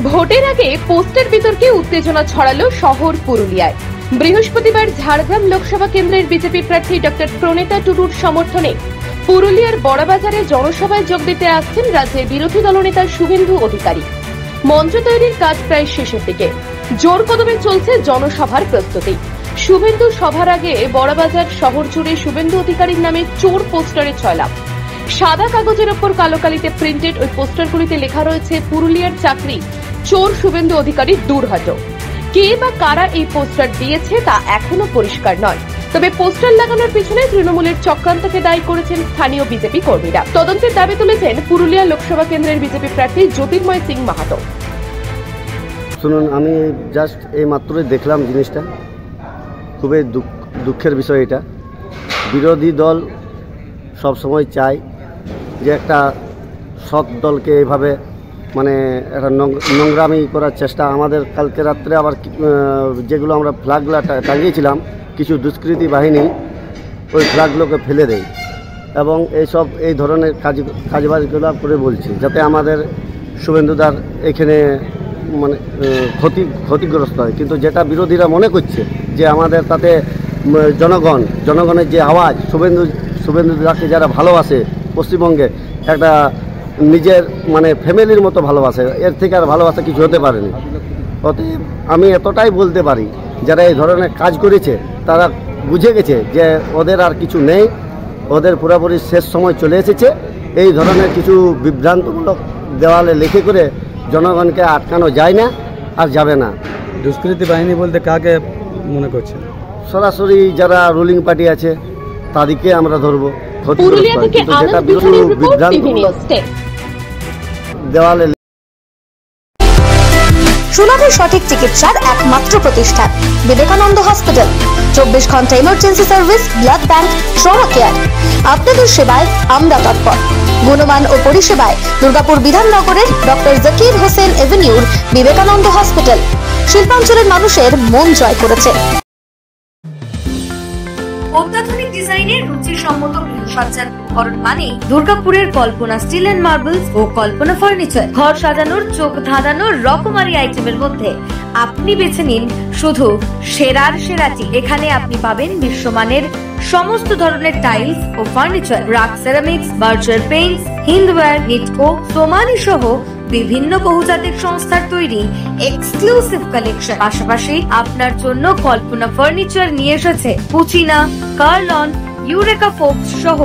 ভোটের আগে পোস্টার বিতর্কে উত্তেজনা ছড়ালো শহর পুরুলিয়ায়। বৃহস্পতিবার ঝাড়গ্রাম লোকসভা কেন্দ্রের বিজেপি প্রার্থী ডক্টর প্রণেতা টুডুর সমর্থনে পুরুলিয়ার বড়বাজারে জনসভায় যোগ দিতে আসছেন রাজ্যের বিরোধী দলনেতা শুভেন্দু অধিকারী। মঞ্চ তৈরির কাজ প্রায় শেষের দিকে, জোর কদমে চলছে জনসভার প্রস্তুতি। শুভেন্দু সভার আগে বড়বাজার শহর জুড়ে শুভেন্দু অধিকারীর নামে চোর পোস্টারে ছয়লাভ। সাদা কাগজের ওপর কালো কালিতে প্রিন্টেড ওই পোস্টারগুলিতে লেখা রয়েছে পুরুলিয়ার চাকরি চোর শুভেন্দু অধিকারী দূর হটো। কে বা কারা এই পোস্টার দিয়েছে তা এখনো পরিষ্কার নয়, তবে পোস্টার লাগানোর পিছনে তৃণমূলের চক্রান্তকে দায়ী করেছেন স্থানীয় বিজেপি কর্মীরা। তদন্তের দাবি তুলেছেন পুরুলিয়া লোকসভা কেন্দ্রের বিজেপি প্রার্থী জ্যোতির্ময় সিং মাহাতো। শুনুন, আমি জাস্ট এই মাত্রই দেখলাম জিনিসটা, খুবই দুঃখের বিষয়। এটা বিরোধী দল সব সময় চায় যে একটা সৎ দলকে এভাবে মানে একটা নোংরামি করার চেষ্টা। আমাদের কালকে রাত্রে আবার যেগুলো আমরা ফ্ল্যাগগুলো টাঙিয়েছিলাম, কিছু দুষ্কৃতী বাহিনী ওই ফ্ল্যাগগুলোকে ফেলে দেয় এবং এই ধরনের কাজবাজগুলো করে বলছি যাতে আমাদের শুভেন্দুদার এখানে মানে ক্ষতিগ্রস্ত হয়। কিন্তু যেটা বিরোধীরা মনে করছে যে আমাদের তাতে জনগণের যে আওয়াজ, শুভেন্দুদাকে যারা ভালোবাসে পশ্চিমবঙ্গে, একটা নিজের মানে ফ্যামিলির মতো ভালোবাসে, এর থেকে আর ভালোবাসা কিছু হতে পারেনি। অতএব আমি এতটাই বলতে পারি, যারা এই ধরনের কাজ করেছে তারা বুঝে গেছে যে ওদের আর কিছু নেই, ওদের পুরোপুরি শেষ সময় চলে এসেছে। এই ধরনের কিছু বিভ্রান্তমূলক দেওয়ালে লিখে করে জনগণকে আটকানো যায় না আর যাবে না। দুষ্কৃতী বাহিনী বলতে কাকে মনে করছেন? সরাসরি যারা রুলিং পার্টি আছে তাদেরকে আমরা ধরবো। দেওয়ালে সুলভে সঠিক চিকিৎসার একমাত্র প্রতিষ্ঠান বিবেকানন্দ হসপিটাল। 24 ঘন্টা emergency service, blood bank, trauma care. আপনাদের সেবায় আমরা তৎপর। গুণমান ও পরিষেবায় দুর্গাপুর বিধাননগরের ডক্টর জাকির হোসেন এভিনিউর বিবেকানন্দ হসপিটাল শিল্পাঞ্চলের মানুষের মন জয় করেছে। অত্যাধুনিক ডিজাইনের রুচিসম্মত গৃহসজ্জার উপকরণ মানে দুর্গাপুরের কল্পনা স্টিল এন্ড মার্বেলস ও কল্পনা ফার্নিচার। ঘর সাজানোর, চোখ ধাঁধানোর রকমারি আইটেমের মধ্যে আপনি বেছে নিন শুধু সেরার সেরাটি। এখানে আপনি পাবেন বিশ্বমানের সমস্ত ধরনের টাইলস ও furniture, RAK ceramics, Berger paints, Hindware, Nitco, Somany সহ বিভিন্ন বহুজাতিক সংস্থার তৈরি এক্সক্লুসিভ কালেকশন। পাশাপাশি আপনার জন্য কল্পনা ফার্নিচার নিয়ে এসেছে পুচিনা, কার্লন, ইউরেকা ফোকস সহ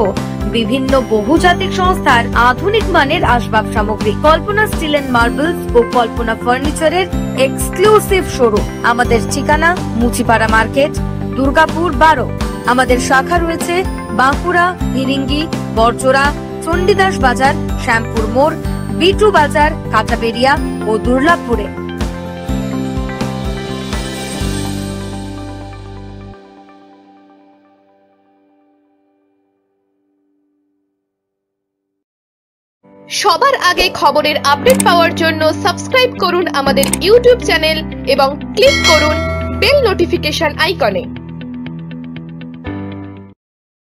বিভিন্ন বহুজাতিক সংস্থার আধুনিক মানের আসবাব সামগ্রী। কল্পনা স্টিল এন্ড মার্বেলস ও কল্পনা ফার্নিচারের এক্সক্লুসিভ শোরুম। আমাদের ঠিকানা মুচিপাড়া মার্কেট, দুর্গাপুর 12। আমাদের শাখা রয়েছে বাঁকুড়া, ভিরিঙ্গি, বরজোড়া, চণ্ডীদাস বাজার, শ্যামপুর মোড়, বিটু বাজার, কাটাবেরিয়া ও দুর্লাভপুরে। সবার আগে খবরের আপডেট পাওয়ার জন্য সাবস্ক্রাইব করুন আমাদের ইউটিউব চ্যানেল এবং ক্লিক করুন বেল নোটিফিকেশন আইকনে।